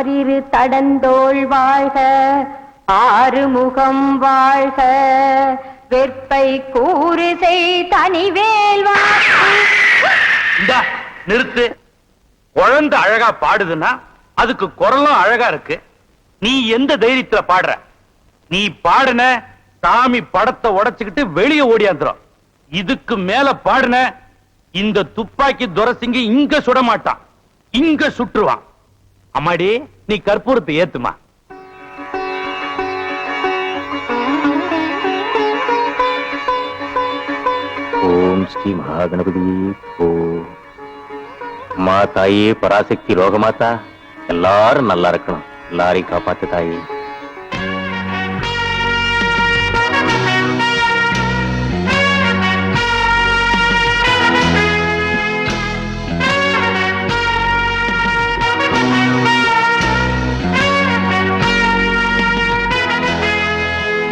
ஆறிரு தடந்தோள் வாழ்க, ஆறுமுகம் வாழ்க, வெற்பை கூறுசை தனிவேல் வாழ்க. நிறுத்து. குழந்தை அழகா பாடுதுன்னா அதுக்கு குரலும் அழகா இருக்கு. நீ எந்த தைரியத்துல பாடுற? நீ பாடுன சாமி படத்தை உடைச்சுக்கிட்டு வெளியே ஓடியாந்துரும். இதுக்கு மேல பாடுன இந்த துப்பாக்கி துரசிங்க இங்க சுட மாட்டான், இங்க சுற்றுவான். அம்மாடி, நீ கற்பூரத்தை ஏத்துமா. ஓம் ஸ்ரீ மகாகணபதி. ஓம் மா தாயே பராசக்தி ரோகமாத்தா, எல்லாரும் நல்லா இருக்கணும், எல்லாரையும் காப்பாத்து தாயே.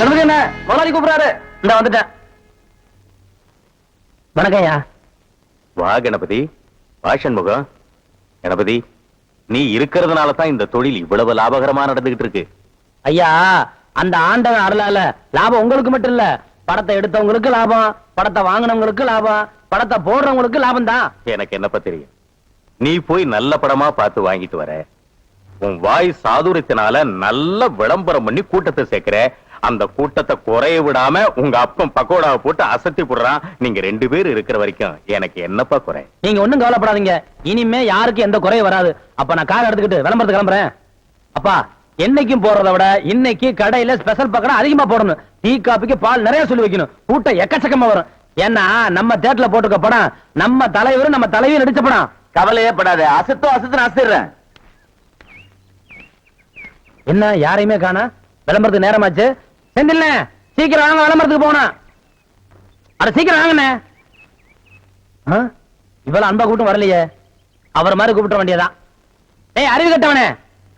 கணபதி என்ன முதலாளி கூப்பிடாரு. இந்த வந்துட்டேன். வணக்கம்யா. வா கணபதி, வா சண்முகம். கணபதி, நீ இருக்கிறதுனால தான் இந்த தொழில் இவ்வளவு லாபகரமா நடந்துகிட்டு இருக்கு. ஐயா, அந்த ஆண்டவன் அருளால லாபம் உங்களுக்கு மட்டும் இல்ல, படத்தை எடுத்தவங்களுக்கு லாபம், படத்தை வாங்கினவங்களுக்கு லாபம், படத்தை போடுறவங்களுக்கு லாபம் தான். எனக்கு என்னப்பா தெரியும்? நீ போய் நல்ல படமா பார்த்து வாங்கிட்டு வர, உன் வாய் சாதுரியத்தினால நல்ல விளம்பரம் பண்ணி கூட்டத்தை சேர்க்கிற. அந்த கூட்டத்தை குறைய விடாம உங்க அப்பன் பக்கோடாவை போட்டு அசத்தி போடுறான். நீங்க 2 பேர் இருக்கிற வரைக்கும் எனக்கு என்னப்பா குறை? நீங்க ஒண்ணும் கவலைப்படாதீங்க, இனிமே யாருக்கு எந்த குறையும் வராது. அப்ப நான் கார் எடுத்துக்கிட்டு விளம்பரத்துக்கு கிளம்புறேன். அப்பா, என்னைக்கும் போறதை விட இன்னைக்கு கடையில ஸ்பெஷல் பக்கம் அதிகமா போடணும். டீ காபிக்கு பால் நிறைய சொல்லி வைக்கணும். கூட்டம் எக்கச்சக்கமா வரும். ஏன்னா நம்ம தியேட்டர்ல போட்டுக்க படம் நம்ம தலைவரும் நம்ம தலைவியும் நடிச்ச படம். கவலையே படாத, அசத்து அசத்துறேன். என்ன யாரையுமே காணா? விளம்பரத்துக்கு நேரமாச்சு. செந்தில்ல, சீக்கிரம் வாங்க, விளம்பரத்துக்கு போனா. அட சீக்கிரம் வாங்கண்ணே. இவ்வளவு அன்பா கூட்டம் வரலையே, அவர் மாதிரி கூப்பிட வேண்டியதான். ஏய் அறிவு கட்டவனே,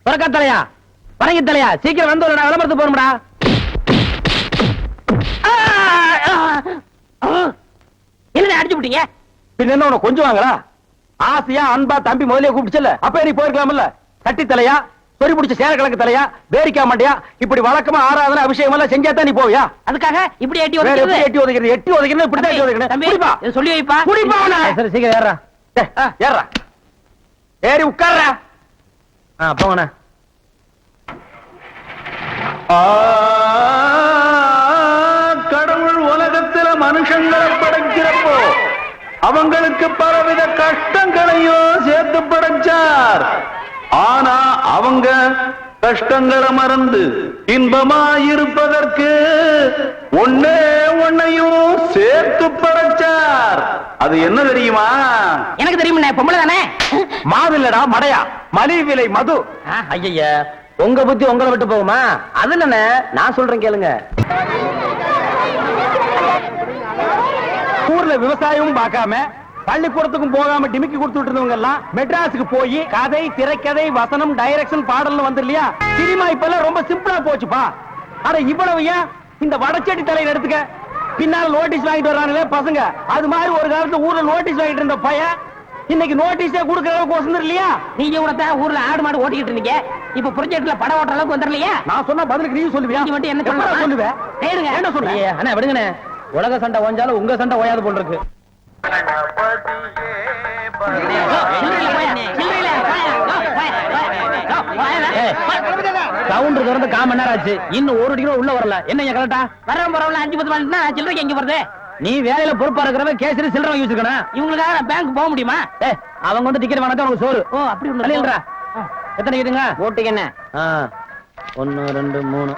புறக்கா தலையா, பரங்கி தலையா, சீக்கிரம் வந்து விளம்பரத்துக்கு போறோம்டா. என்ன அடிச்சு விட்டீங்க? பின்ன என்ன உனக்கு கொஞ்சம் வாங்கலா? ஆசையா அன்பா தம்பி முதலே கூப்பிடுச்சல, அப்ப நீ போயிருக்கலாம்ல. கட்டி தலையா, சொறி பிடிச்ச சேர கலக்கு தலையா, பேரிக்கா மாட்டியா, இப்படி வழக்கமா ஆராதனை அபிஷேகம் எல்லாம் செஞ்சாதான் நீ போவியா? அதுக்காக இப்படி எட்டி ஒதுக்கிறது எட்டி ஒதுக்கிறது இப்படி தான் எட்டி ஒதுக்கணும். சொல்லி வைப்பா. குடிப்பா அவனை. சரி சீக்கிரம் ஏறா. ஏறா, ஏறி உட்கார்றா. போங்கண்ணா. கடவுள் உலகத்துல மனுஷங்களை படைக்கிறப்போ அவங்களுக்கு பலவித கஷ்டங்களையும் சேர்த்து படைச்சார். ஆனா அவங்க கஷ்டங்களை மறந்து இன்பமாயிருப்பதற்கு ஒன்னையும் சேர்த்து படைச்சார். அது என்ன தெரியுமா? எனக்கு தெரியும், பொம்பளை தானே. மாவில்லடா மடையா, மலிவு விலை மது. ஐயா, உங்க புத்தி உங்களை விட்டு போகுமா? அது என்ன, நான் சொல்றேன் கேளுங்க. ஊர்ல விவசாயமும் பார்க்காம பள்ளிக்கூடத்துக்கும் போகாம டிமிக்கி கொடுத்துட்டு இருந்தவங்க எல்லாம் மெட்ராஸுக்கு போய் கதை, திரைக்கதை, வசனம், டைரக்ஷன், பாடல்னு வந்து இல்லையா? சினிமா இப்ப எல்லாம் ரொம்ப சிம்பிளா போச்சுப்பா. ஆனா இவ்வளவு ஏன் இந்த வடச்செடி தலையில எடுத்துக்க, பின்னால நோட்டீஸ் வாங்கிட்டு வர்றாங்களே பசங்க. அது மாதிரி ஒரு காலத்துல ஊர்ல நோட்டீஸ் வாங்கிட்டு இருந்த பையன் இன்னைக்கு நோட்டீஸே கொடுக்கற அளவுக்கு வசந்தர் இல்லையா? நீங்க கூட ஊர்ல ஆடு மாடு ஓட்டிக்கிட்டு இருந்தீங்க, இப்ப ப்ரொஜெக்ட்ல படம் ஓட்டுற அளவுக்கு வந்துடலையா? நான் சொன்ன பதிலுக்கு நீ சொல்லுவியா? நீ மட்டும் என்ன சொல்லுவேன்? என்ன சொல்லுங்க? அண்ணா விடுங்கண்ணே, உலக சண்டை ஓஞ்சாலும் உங்க சண்டை ஓயாது போல் இருக்கு. கவுண்டர் திறந்து 1/4 மணி நேரம் ஆச்சு, இன்னும் ஒரு டிக்கெட் உள்ள வரல. என்ன கரெக்டா? வரவன் பரவாயில்ல, 5-10 மணினா சில்லறைக்கு எங்க வருது? நீ வேலையில பொறுப்பா இருக்கிறவன் கேசரி சில்லறை வாங்கி வச்சுக்கணும். இவங்களுக்காக நான் பேங்க் போக முடியுமா? அவங்க வந்து டிக்கெட் வாங்கினா உனக்கு சோறு. ஓ அப்படி ஒண்ணு. எத்தனை கேட்டுங்க போட்டுங்க? 1 2 3.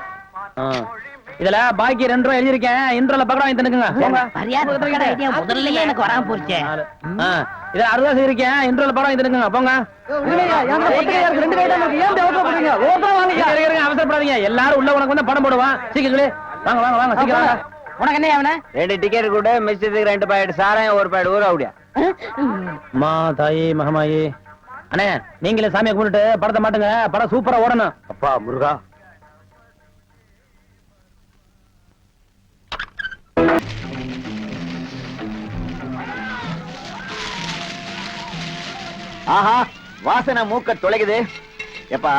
இதுல பாக்கி 2 ரூபாய் எழுதிருக்கேன். இன்ட்ரோல பக்கம் வாங்கி தந்துக்குங்க. முதல்லயே எனக்கு வராம போச்சு. இதுல 60 ரூபாய் இருக்கேன். இன்ட்ரோல படம் வாங்கி தந்துக்குங்க. போங்க. அவசரப்படாதீங்க, எல்லாரும் உள்ள உனக்கு வந்து படம் போடுவான். சீக்கிரம் வாங்க வாங்க வாங்க சீக்கிரம் வாங்க. உனக்கு என்ன அவன 2 டிக்கெட் கூட மிச்சத்துக்கு 2 பாக்கெட் சாராயம் 1 பாக்கெட் ஊற அப்படியா? மா தாயே மகமாயே. அண்ணே, நீங்களே சாமியை கும்பிட்டு படத்தை மாட்டுங்க. படம் சூப்பரா ஓடணும். அப்பா முருகா. ஆஹா, வாசனை மூக்க தொலைக்குது. எப்பா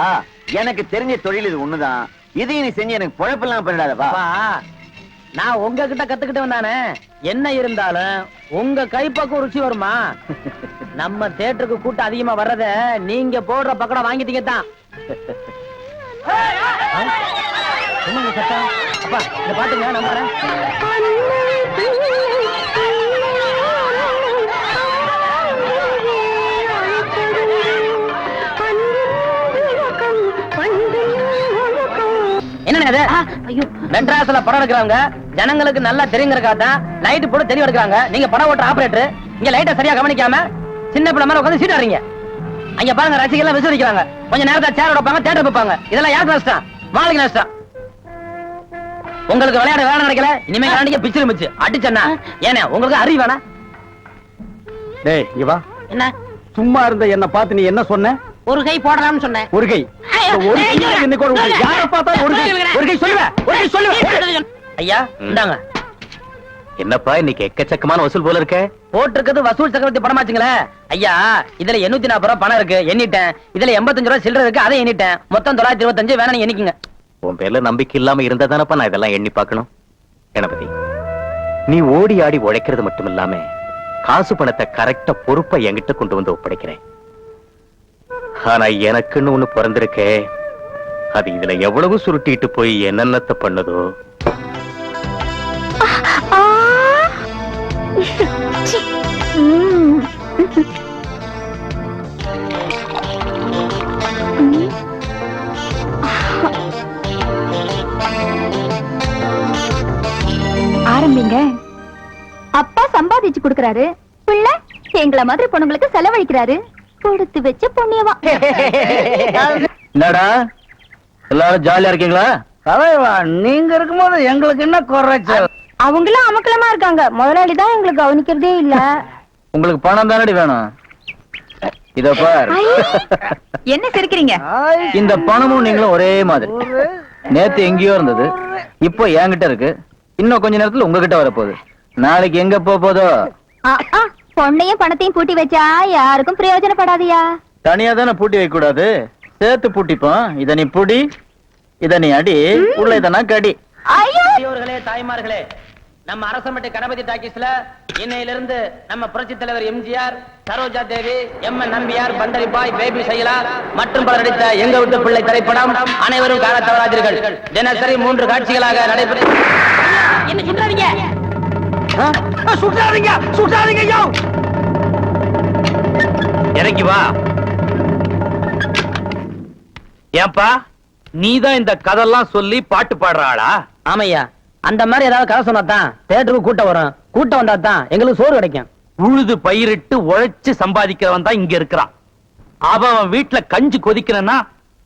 எனக்கு தெரிஞ்ச தொழில் இது ஒண்ணுதான். இதையும் நீ செஞ்சு எனக்கு பொழப்பெல்லாம் பண்ணிடாதப்பா. அப்பா, நான் உங்ககிட்ட கத்துக்கிட்டு வந்தானே, என்ன இருந்தாலும் உங்க கைப்பக்கம் ருச்சி வருமா? நம்ம தியேட்டருக்கு கூட்டம் அதிகமா வர்றத நீங்க போடுற பக்கடம் வாங்கிட்டீங்க தான். என்னங்க சத்தம்? அப்பா இத பாட்டுங்க, நம்ம வரேன். என்னண்ணே அது? மெட்ராஸ்ல படம் எடுக்கிறாங்க, ஜனங்களுக்கு நல்லா தெரியுங்கிறக்காதான் லைட் போட்டு தெரிய எடுக்கிறாங்க. நீங்க படம் ஓட்டுற ஆபரேட்டர் இங்க லைட்டை சரியா கவனிக்காம சின்ன பிள்ளை மேல உட்காந்து சீட் ஆடுறீங்க. அங்க பாருங்க, ரசிகர்கள் விசுவரிக்கிறாங்க. கொஞ்ச நேரத்தை சேர் வைப்பாங்க, தியேட்டர் வைப்பாங்க. இதெல்லாம் யாருக்கு நஷ்டம்? மாளிகை நஷ்டம். உங்களுக்கு விளையாட வேலை கிடைக்கல, இனிமே விளையாண்டிக்க பிச்சிரு மிச்சு அடிச்சண்ணா. ஏன்னா உங்களுக்கு அறிவு வேணா? டேய் இங்க வா. என்ன சும்மா இருந்த என்ன பார்த்து நீ என்ன சொன்ன? ஒரு கை போடலாம்னு சொன்னேன். ஒரு கை. ஒரு கை இன்னைக்கு ஒரு கை. யாரை பார்த்தா ஒரு கை. ஒரு கை சொல்லுவ. ஒரு கை சொல்லுவ. ஐயா இந்தாங்க. என்னப்பா இன்னைக்கு எக்கச்சக்கமான வசூல் போல இருக்க? போட்டிருக்கிறது வசூல் சக்கரவர்த்தி படமாச்சுங்களே ஐயா. இதுல 840 ரூபாய் பணம் இருக்கு, எண்ணிட்டேன். இதுல 85 ரூபாய் சில்லறை இருக்கு, அதை எண்ணிட்டேன். மொத்தம் 925. வேணா நீங்க எண்ணிக்குங்க. உன் பேர்ல நம்பிக்கை இல்லாம இருந்தா தானப்பா நான் இதெல்லாம் எண்ணி பார்க்கணும். கணபதி, நீ ஓடி ஆடி உழைக்கிறது மட்டும் இல்லாம காசு பணத்தை கரெக்டா பொறுப்பா என்கிட்ட கொண்டு வந்து ஒப்படைக்கிறேன். ஆனா எனக்குன்னு ஒண்ணு பிறந்திருக்கே, அது இதுல எவ்வளவு சுருட்டிட்டு போய் என்னென்னத்தை பண்ணுதோ. ஆரம்பிங்க. அப்பா சம்பாதிச்சு கொடுக்கறாரு, பிள்ளை எங்கள மாதிரி பொண்ணுங்களுக்கு செலவழிக்கிறாரு. கொடுத்து வச்ச புண்ணியவா. என்னடா எல்லாரும் ஜாலியா இருக்கீங்களா? தலைவா, நீங்க இருக்கும்போது எங்களுக்கு என்ன குறைச்சல்? அவங்களும் அமக்கலமா இருக்காங்க. முதலாளி தான் எங்களுக்கு கவனிக்கிறதே இல்ல. உங்களுக்கு பணம் தானடி வேணும்? இத பார். என்ன சிரிக்கிறீங்க? இந்த பணமும் நீங்களும் ஒரே மாதிரி. நேத்து எங்கேயோ இருந்தது, இப்போ என்கிட்ட இருக்கு. இன்னும் கொஞ்ச நேரத்துல உங்ககிட்ட வரப்போகுது. நாளைக்கு எங்க போதோ? பொண்ணையும் பணத்தையும் பூட்டி வச்சா யாருக்கும் பிரயோஜனப்படாதியா. தனியா தானே பூட்டி வைக்க கூடாது, சேர்த்து பூட்டிப்போம். இத நீ புடி, இத நீ அடி, உள்ள இதனா கடி. ஐயோர்களே, தாய்மார்களே, நம்ம அரசமட்டை கணபதி டாக்கீஸ்ல இன்னையிலிருந்து நம்ம புரட்சி தலைவர் எம்ஜிஆர், சரோஜா தேவி, எம்.என். நம்பியார், பண்டரிபாய், பேபி சைலா மற்றும் பலர் நடித்த எங்க விட்டு பிள்ளை திரைப்படம் அனைவரும் காண தவறாதீர்கள். தினசரி 3 காட்சிகளாக நடைபெறும். என்ன சுட்டாதீங்க, சுட்டாதீங்க, சுட்டாதீங்க. ஐயோ, இறங்கி வா. ஏன்பா, நீதான் இந்த கதெல்லாம் சொல்லி பாட்டு பாடுற ஆளா? ஆமையா, அந்த மாதிரி ஏதாவது கதை சொன்னாதான் தியேட்டருக்கு கூட்டம் வரும். கூட்டம் வந்தா தான் எங்களுக்கு சோறு கிடைக்கும். உழுது பயிரிட்டு உழைச்சு சம்பாதிக்கிறவன் தான் இங்க இருக்கிறான். அவன் வீட்டுல கஞ்சி கொதிக்கணும்னா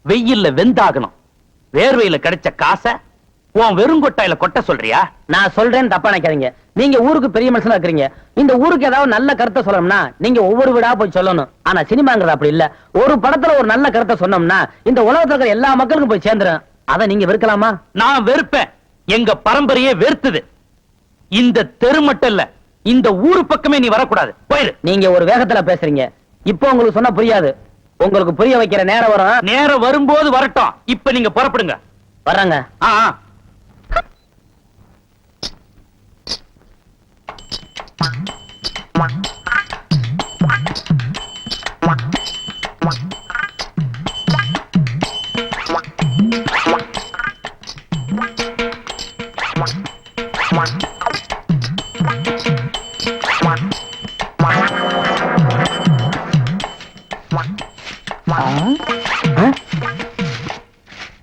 வெயில்ல வெந்தாகணும். வேர்வையில கிடைச்ச காசை உன் வெறுங்கொட்டாயில கொட்ட சொல்றியா? நான் சொல்றேன்னு தப்பா நினைக்காதீங்க. நீங்க ஊருக்கு பெரிய மனுஷனா இருக்கிறீங்க. இந்த ஊருக்கு ஏதாவது நல்ல கருத்தை சொல்லணும்னா நீங்க ஒவ்வொரு வீடா போய் சொல்லணும். ஆனா சினிமாங்கிறது அப்படி இல்ல. ஒரு படத்துல ஒரு நல்ல கருத்தை சொன்னோம்னா இந்த உலகத்துல இருக்கிற எல்லா மக்களுக்கும் போய் சேர்ந்துரும். அதை நீங்க வெறுக்கலாமா? நான் வெறுப்பேன். எங்க பரம்பரையே வெறுத்துது. இந்த தெரு மட்டும் இல்ல, இந்த ஊரு பக்கமே நீ வரக்கூடாது. போயிரு. நீங்க ஒரு வேகத்துல பேசுறீங்க. இப்போ உங்களுக்கு சொன்னா புரியாது. உங்களுக்கு புரிய வைக்கிற நேரம் வரும். நேரம் வரும்போது வரட்டும். இப்ப நீங்க புறப்படுங்க. வர்றாங்க. ஆ ஆ.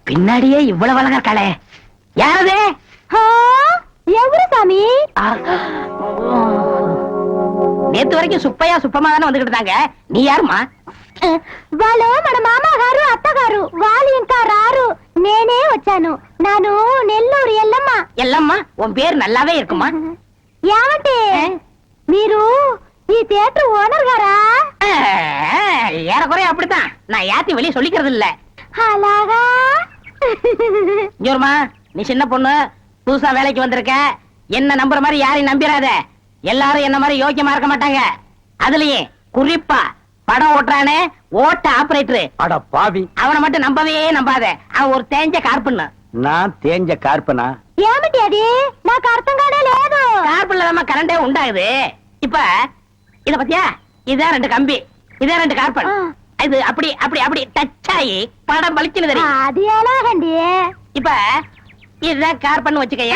பின்னாடியே இவ்வளவு அழகா இருக்காளே, யாரது? எவரு சாமி? நேத்து வரைக்கும் சுப்பையா சுப்பமா தானே வந்துகிட்டு இருந்தாங்க. நீ யாருமா? వాళ్ళు మన మామగారు అత్తగారు వాళ్ళు ఇంకా రారు. నేనే వచ్చాను. నాను నెల్లూరు ఎల్లమ్మ. எல்லம்மா, உன் பேர் நல்லாவே இருக்குமா? ఏమంటే మీరు ఈ థియేటర్ ఓనర్ గారా? ஏறக்குறைய அப்படித்தான். நான் யாத்தையும் வெளியே சொல்லிக்கிறது இல்ல. అలాగా? ஜோர்மா, நீ சின்ன பொண்ணு, புதுசா வேலைக்கு வந்திருக்க. என்ன நம்புற மாதிரி யாரையும் நம்பிராத. எல்லாரும் என்ன மாதிரி யோக்கியமா இருக்க மாட்டாங்க. அதுலயே குறிப்பா படம் ஓட்டுறானே ஓட்ட ஆபரேட்டர் அட பாவி, அவனை மட்டும் நம்பவே நம்பாத. அவன் ஒரு தேஞ்ச கார்பன். நான் தேஞ்ச కార్పనా? ఏమిటి అది నాకు అర్థం కానే లేదు. கார்பன்ல தான் கரண்டே உண்டாகுது. இப்ப இத பத்தியா, இதான் 2 கம்பி, இதான் 2 கார்பன். இது அப்படி அப்படி அப்படி டச் ஆகி படம் பளிச்சுன்னு தெரியும். అది ఎలాగండి? இப்ப இதுதான் கார்பன் வச்சுக்கய.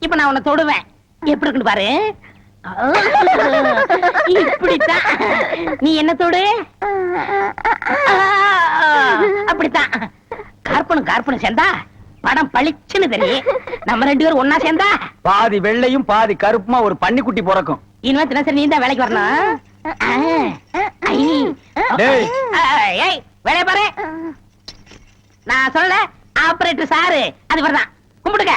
இப்ப நான் உன்னை தொடுவேன், எப்படி இருக்குன்னு பாரு. இப்படித்தான் நீ என்ன தொடு, அப்படித்தான். கார்பனும் கார்பனும் சேர்ந்தா படம் பளிச்சுன்னு தெரியும். நம்ம 2 பேரும் ஒன்னா சேர்ந்தா பாதி வெள்ளையும் பாதி கருப்புமா ஒரு பன்னிக்குட்டி பிறக்கும். இனிமே தினசரி நீ தான் வேலைக்கு வரணும். டேய். ஏய், வேலைய பாரு. நான் சொல்ல ஆபரேட்டர் சாரு அது வரதான். கும்பிடுங்க.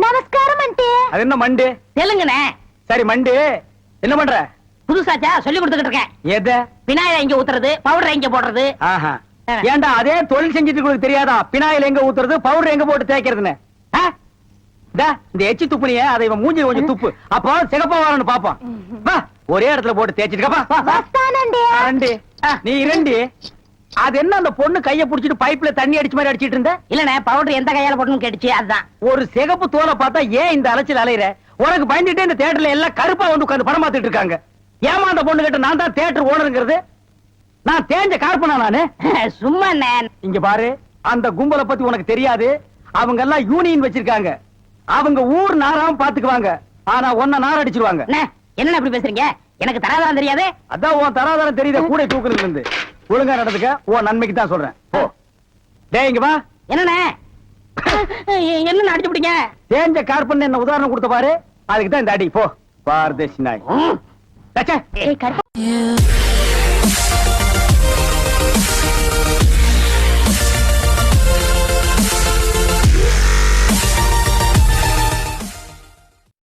నమస్కారం అంటే அது என்ன மண்டு? தெலுங்குனே. சரி மண்டு, என்ன பண்ற? புதுசாச்சா சொல்லி கொடுத்துக்கிட்டு இருக்கேன். எத? விநாயகர் எங்க ஊத்துறது, பவுடர் எங்க போடுறது. ஆஹா. ஏண்டா அதே தொழில் செஞ்சுட்டு உங்களுக்கு தெரியாதா பினாயில் எங்க ஊத்துறது பவுடர் எங்க போட்டு தேய்க்கிறதுன்னு? இந்த எச்சி துப்புனிய அதை இவன் மூஞ்சி கொஞ்சம் துப்பு, அப்போ சிகப்பா வரணும் பாப்போம். வா, ஒரே இடத்துல போட்டு தேய்ச்சிட்டு వస్తానండి. நீ இரண்டி. அது என்ன அந்த பொண்ணு கைய புடிச்சிட்டு பைப்ல தண்ணி அடிச்ச மாதிரி அடிச்சிட்டு இருந்த? இல்லனே, பவுடர் எந்த கையால போடணும்னு கேட்டுச்சு, அதுதான். ஒரு சிகப்பு தோலை பார்த்தா ஏன் இந்த அலைச்சல் அலையிற? உனக்கு பயந்துட்டே இந்த தியேட்டர்ல எல்லாம் கருப்பா வந்து உட்கார்ந்து படம் பார்த்துட்டு இருக்காங்க. ஏமா அந்த பொண்ணு கிட்ட நான் தான் தியேட்டர் ஓனருங்கிறது? நான் தேஞ்ச கார்பனா நானு? சும்மா இங்க பாரு, அந்த கும்பலை பத்தி உனக்கு தெரியாது. அவங்க எல்லாம் யூனியன் வச்சிருக்காங்க. அவங்க ஊர் நாராம பாத்துக்குவாங்க, ஆனா உன்ன நார் அடிச்சிருவாங்க. என்ன இப்படி பேசுறீங்க? எனக்கு தராதரம் தெரியாது. அதான் உன் தராதரம் தெரியுத கூட தூக்குறதுல இருந்து. ஒழுங்கா நடந்துக்க, உன் நன்மைக்கு தான் சொல்றேன். போ. டேய் இங்க வா. என்னண்ணே என்ன அடிச்சு விட்டீங்க? தேஞ்ச கார்பன் என்ன உதாரணம் கொடுத்த பாரு, அதுக்கு தான் இந்த அடி. போ பார்தேசி நாய். ஏய், கருப்பா.